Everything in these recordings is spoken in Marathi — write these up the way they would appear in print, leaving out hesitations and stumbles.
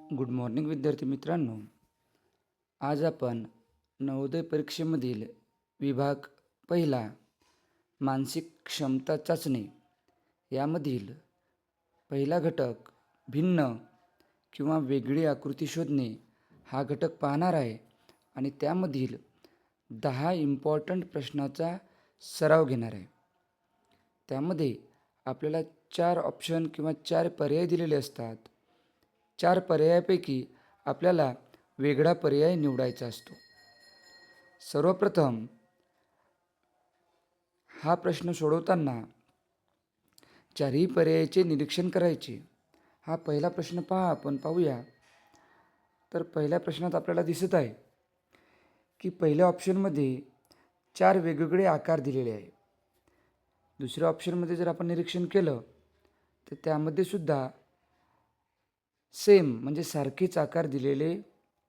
गुड मॉर्निंग विद्यार्थी मित्रांनो. आज आपण नवोदय परीक्षेमधील विभाग पहिला मानसिक क्षमता चाचणी यामधील पहिला घटक भिन्न किंवा वेगळी आकृती शोधणे हा घटक पाहणार आहे आणि त्यामधील 10 इम्पॉर्टंट प्रश्नाचा सराव घेणार आहे. त्यामध्ये आपल्याला 4 ऑप्शन किंवा 4 पर्याय दिलेले असतात. 4 पर्यायापैकी आपल्याला वेगळा पर्याय निवडायचा असतो. सर्वप्रथम हा प्रश्न सोडवताना चारही पर्यायाचे निरीक्षण करायचे. हा पहिला प्रश्न आपण पाहूया. तर पहिल्या प्रश्नात आपल्याला दिसत आहे की पहिल्या ऑप्शनमध्ये 4 वेगवेगळे आकार दिलेले आहे. दुसऱ्या ऑप्शनमध्ये जर आपण निरीक्षण केलं तर त्यामध्ये सुद्धा सेम म्हणजे सारखेच आकार दिलेले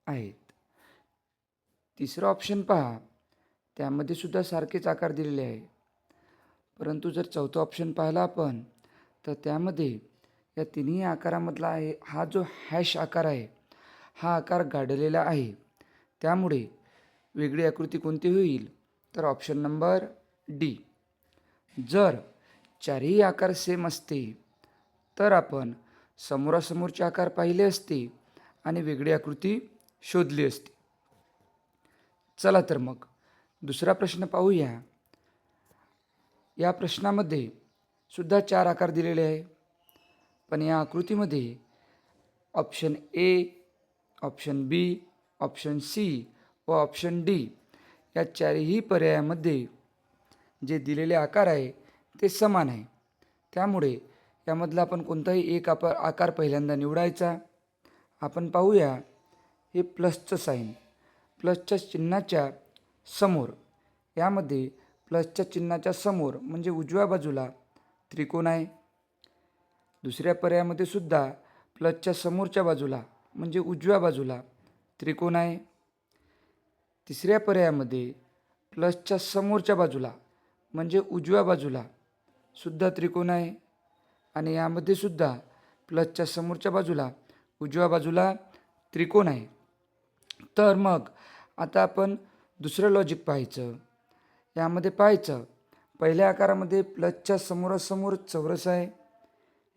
आहेत. तिसरं ऑप्शन पहा, त्यामध्ये सुद्धा सारखेच आकार दिलेले आहे. परंतु जर चौथा ऑप्शन पाहिला आपण तर त्यामध्ये या तिन्ही आकारामधला आहे हा जो हॅश आकार आहे हा आकार गाडलेला आहे. त्यामुळे वेगळी आकृती कोणती होईल तर ऑप्शन नंबर डी. जर चारही आकार सेम असते तर आपण समोरासमोरचे आकार पाहिले असते आणि वेगळी आकृती शोधली असती. चला तर मग दुसरा प्रश्न पाहूया. या प्रश्नामध्ये सुद्धा 4 आकार दिलेले आहे, पण या आकृतीमध्ये option A, option B, option C व ऑप्शन डी या चारही पर्यायामध्ये जे दिलेले आकार आहे ते समान आहे. त्यामुळे यामधला आपण कोणताही एक आकार पहिल्यांदा निवडायचा. आपण पाहूया हे प्लसचं साईन, प्लसच्या चिन्हाच्या समोर, यामध्ये प्लसच्या चिन्हाच्या समोर म्हणजे उजव्या बाजूला त्रिकोण आहे. दुसऱ्या पर्यायामध्ये सुद्धा प्लसच्या समोरच्या बाजूला म्हणजे उजव्या बाजूला त्रिकोण आहे. तिसऱ्या पर्यायामध्ये प्लसच्या समोरच्या बाजूला म्हणजे उजव्या बाजूला सुद्धा त्रिकोण आहे आणि यामध्ये सुद्धा प्लसच्या समोरच्या बाजूला उजव्या बाजूला त्रिकोण आहे. तर मग आता आपण दुसरं लॉजिक पाहायचं. यामध्ये पाहायचं पहिल्या आकारामध्ये प्लसच्या समोरासमोर चौरस आहे.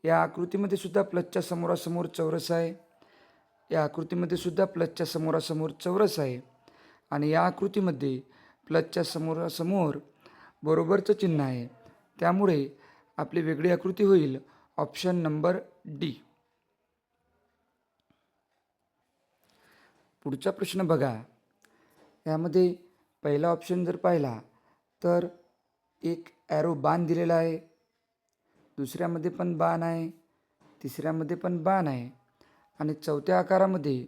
या आकृतीमध्ये सुद्धा प्लसच्या समोरासमोर चौरस आहे. या आकृतीमध्ये सुद्धा प्लसच्या समोरासमोर चौरस आहे आणि या आकृतीमध्ये प्लसच्या समोरासमोर बरोबरचं चिन्ह आहे. त्यामुळे आपली वेगळी आकृती होईल ऑप्शन नंबर डी. पुढचा प्रश्न बघा. यामध्ये पहिला ऑप्शन जर पाहिला तर एक ॲरो बाण दिलेला आहे, दुसऱ्यामध्ये पण बाण आहे, तिसऱ्यामध्ये पण बाण आहे आणि चौथ्या आकारामध्ये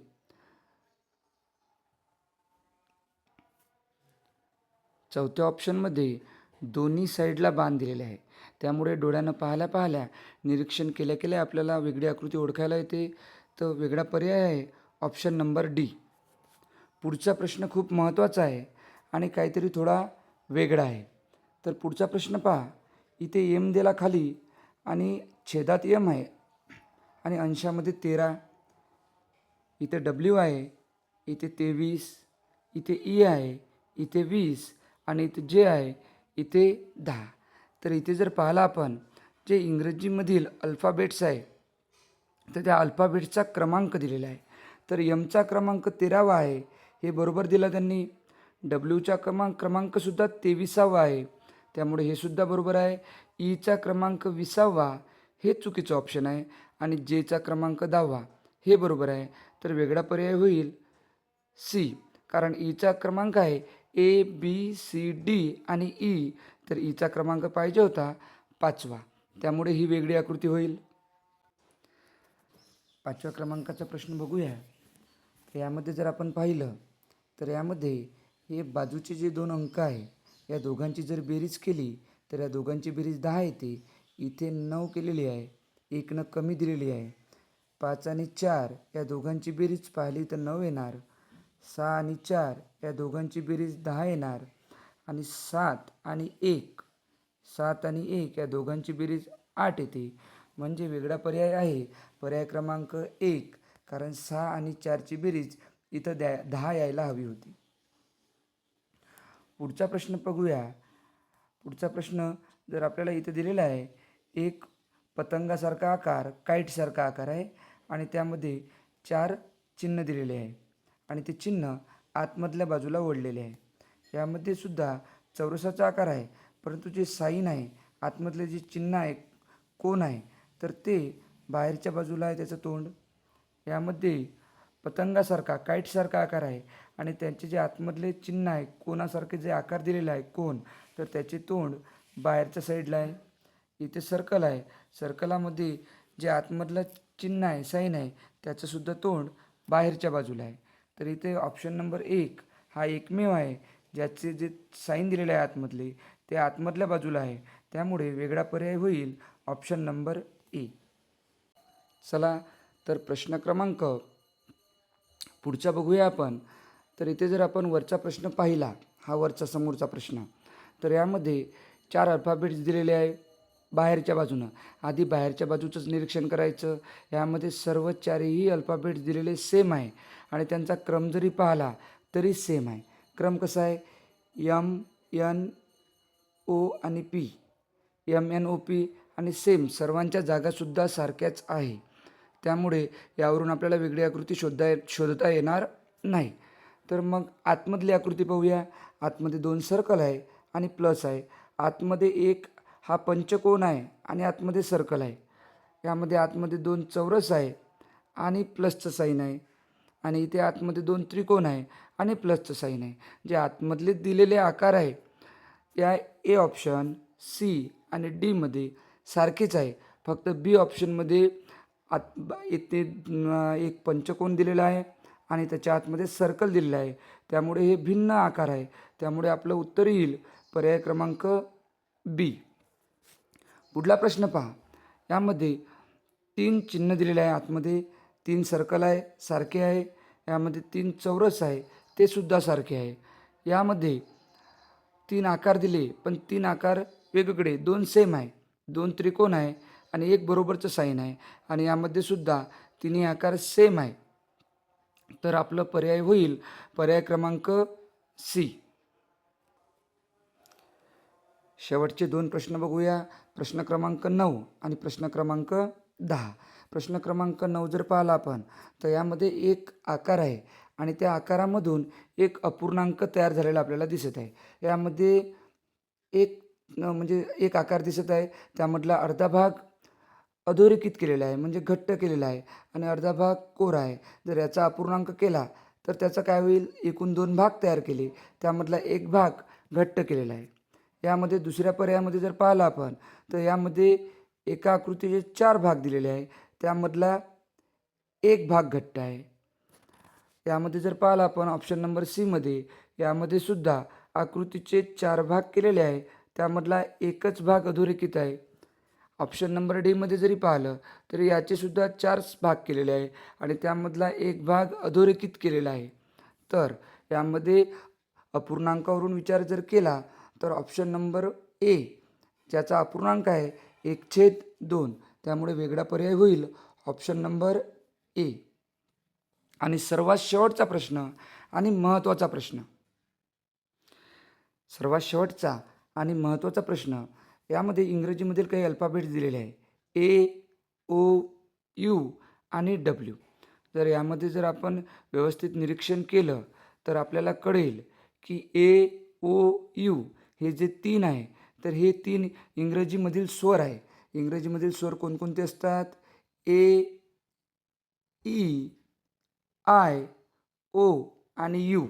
चौथ्या ऑप्शनमध्ये दोन्ही साईडला बाण दिलेले आहे. त्यामुळे डोळ्यानं पाहल्या निरीक्षण केल्या आपल्याला वेगळी आकृती ओळखायला येते. तर वेगळा पर्याय आहे ऑप्शन नंबर डी. पुढचा प्रश्न खूप महत्त्वाचा आहे आणि काहीतरी थोडा वेगळा आहे. तर पुढचा प्रश्न पहा. इथे एम दिला खाली आणि छेदात एम आहे आणि अंशामध्ये 13. इथे डब्ल्यू आहे, इथे 23, इथे ई आहे, इथे 20 आणि इथे जे आहे इथे 10. तर इथे जर पाहिला आपण जे इंग्रजीमधील अल्फाबेट्स आहे तर त्या अल्फाबेट्सचा क्रमांक दिलेला आहे. तर एमचा क्रमांक 13वा आहे हे बरोबर दिला त्यांनी. डब्ल्यूचा क्रमांकसुद्धा 23वा आहे त्यामुळे हे सुद्धा बरोबर आहे. ईचा क्रमांक 20वा हे चुकीचं ऑप्शन आहे आणि जेचा क्रमांक 10वा हे बरोबर आहे. तर वेगळा पर्याय होईल सी, कारण ईचा क्रमांक आहे ए बी सी डी आणि ई, तर ईचा क्रमांक पाहिजे होता 5वा. त्यामुळे ही वेगळी आकृती होईल. 5व्या क्रमांकाचा प्रश्न बघूया. यामध्ये जर आपण पाहिलं तर यामध्ये हे बाजूचे जे 2 अंक आहे या दोघांची जर बेरीज केली तर या दोघांची बेरीज 10 येते. इथे 9 केलेली आहे, 1 कमी दिलेली आहे. 5 आणि 4 या दोघांची बेरीज पाहिली तर 9 येणार. 6 आणि 4 या दोघांची बेरीज 10 येणार आणि 7 आणि 1 या दोघांची बेरीज 8 येते. म्हणजे वेगळा पर्याय आहे पर्याय क्रमांक 1. कारण 6 आणि 4ची बेरीज इथं 10 यायला हवी होती. पुढचा प्रश्न बघूया. पुढचा प्रश्न जर आपल्याला इथं दिलेला आहे, एक पतंगासारखा आकार, काईटसारखा आकार आहे आणि त्यामध्ये 4 चिन्ह दिलेले आहे आणि ते चिन्ह आतमधल्या बाजूला ओढलेले आहे. यामध्ये सुद्धा चौरसाचा आकार आहे, परंतु जे साईन आहे, आतमधले जे चिन्ह आहे, कोन आहे, तर ते बाहेरच्या बाजूला आहे त्याचं तोंड. यामध्ये पतंगासारखा, काईटसारखा आकार आहे आणि त्यांचे जे आतमधले चिन्ह आहे, कोनासारखे जे आकार दिलेला आहे कोन, तर त्याचे तोंड बाहेरच्या साईडला आहे. इथे सर्कल आहे, सर्कलामध्ये जे आतमधलं चिन्ह आहे, साईन आहे, त्याचंसुद्धा तोंड बाहेरच्या बाजूला आहे. तर इथे ऑप्शन नंबर 1 हा एकमेव आहे ज्याचे जे साईन दिलेले आहे आतमधले ते आतमधल्या बाजूला आहे. त्यामुळे वेगळा पर्याय होईल ऑप्शन नंबर ए. चला तर प्रश्न क्रमांक पुढचा बघूया आपण. तर इथे जर आपण वरचा प्रश्न पाहिला, हा वरचा समोरचा प्रश्न, तर यामध्ये 4 अल्फाबेट्स दिलेले आहे बाहेरच्या बाजूनं. आधी बाहेरच्या बाजूचंच निरीक्षण करायचं. यामध्ये सर्व 4ही अल्फाबेट्स दिलेले सेम आहे आणि त्यांचा क्रम जरी पाहिला तरी सेम आहे. क्रम कसा आहे? एम एन ओ आणि P, M N O P आणि सेम सर्वांच्या जागासुद्धा सारख्याच आहे. त्यामुळे यावरून आपल्याला वेगळी आकृती शोधता येणार नाही. तर मग आतमधली आकृती पाहूया. आतमध्ये 2 सर्कल आहे आणि प्लस आहे. आतमध्ये एक हा पंचकोन आहे आणि आतमध्ये सर्कल आहे. यामध्ये आतमध्ये 2 चौरस आहे आणि प्लसचं साईन आहे आणि इथे आतमध्ये 2 त्रिकोण आहे आणि प्लसचं साईन आहे. जे आतमधले दिलेले आकार आहे या ए ऑप्शन, सी आणि डीमध्ये सारखेच आहे. फक्त बी ऑप्शनमध्ये इथे एक पंचकोन दिलेला आहे आणि त्याच्या आतमध्ये सर्कल दिलेला आहे. त्यामुळे हे भिन्न आकार आहे. त्यामुळे आपलं उत्तर येईल पर्याय क्रमांक बी. पुढला प्रश्न पहा. यामध्ये 3 चिन्ह दिलेले आहे. आतमध्ये 3 सर्कल आहे, सारखे आहे. यामध्ये 3 चौरस आहे, ते सुद्धा सारखे आहे. यामध्ये 3 आकार दिले, पण 3 आकार वेगवेगळे, 2 सेम आहे, 2 त्रिकोण आहे आणि एक बरोबरचं साईन आहे आणि यामध्ये सुद्धा तिन्ही आकार सेम आहे. तर आपलं पर्याय होईल पर्याय क्रमांक सी. शेवटचे 2 प्रश्न बघूया. प्रश्न क्रमांक 9 आणि प्रश्न क्रमांक 10. प्रश्न क्रमांक 9 जर पाहिला आपण तर यामध्ये एक आकार आहे आणि त्या आकारामधून एक अपूर्णांक तयार झालेला आपल्याला दिसत आहे. यामध्ये एक आकार दिसत आहे, त्यामधला अर्धा भाग अधोरेखित केलेला आहे, म्हणजे घट्ट केलेला आहे आणि अर्धा भाग कोरा आहे. जर याचा अपूर्णांक केला तर त्याचा काय होईल? एकूण 2 भाग तयार केले, त्यामधला एक भाग घट्ट केलेला आहे. यामध्ये दुसऱ्या पर्यायामध्ये जर पाहिला आपण तर यामध्ये एका आकृतीचे 4 भाग दिलेले आहे, त्यामधला एक भाग घट्ट आहे. यामध्ये जर पाहिला आपण ऑप्शन नंबर सीमध्ये, यामध्ये सुद्धा आकृतीचे 4 भाग केलेले आहे, त्यामधला एकच भाग अधोरेखित आहे. ऑप्शन नंबर डीमध्ये जरी पाहिलं तरी याचेसुद्धा 4 भाग केलेले आहे आणि त्यामधला एक भाग अधोरेखित केलेला आहे. तर यामध्ये अपूर्णांकावरून विचार जर केला तर ऑप्शन नंबर ए, ज्याचा अपूर्णांक आहे 1/2, त्यामुळे वेगळा पर्याय होईल ऑप्शन नंबर ए. आणि सर्वात शेवटचा प्रश्न आणि महत्त्वाचा प्रश्न, सर्वात शेवटचा आणि महत्त्वाचा प्रश्न, यामध्ये इंग्रजीमधील काही अल्फाबेट्स दिलेले आहे, ए, ओ, यू आणि डब्ल्यू. जर यामध्ये जर आपण व्यवस्थित निरीक्षण केलं तर आपल्याला कळेल की ए, ओ, यू हे जे 3 आहे, तर हे 3 इंग्रजीमधील स्वर आहे. इंग्रजीमधील स्वर कोणकोणते असतात? ए, ई, आय, ओ आणि यू.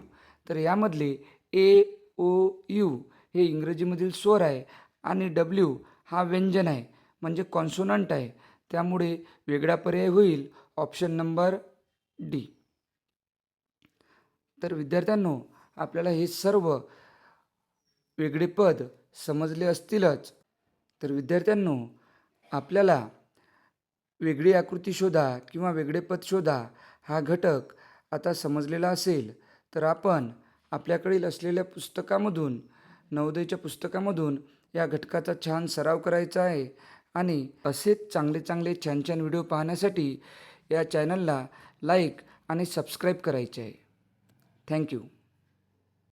तर यामधले ए, ओ, यू हे इंग्रजीमधील स्वर आहे आणि डब्ल्यू हा व्यंजन आहे, म्हणजे कॉन्सोनंट आहे. त्यामुळे वेगळा पर्याय होईल ऑप्शन नंबर डी. तर विद्यार्थ्यांनो, आपल्याला हे सर्व वेगळे पद समजले असतीलच. तर विद्यार्थ्यांनो, आपल्याला वेगळी आकृती शोधा किंवा वेगळे पद शोधा हा घटक आता समजलेला असेल, तर आपण आपल्याकडील असलेल्या पुस्तकामधून, नवोदयच्या पुस्तकामधून या घटकाचा छान सराव करायचा आहे आणि असेच चांगले छान व्हिडिओ पाहण्यासाठी या चॅनलला लाईक आणि सबस्क्राईब करायचे आहे. थँक्यू.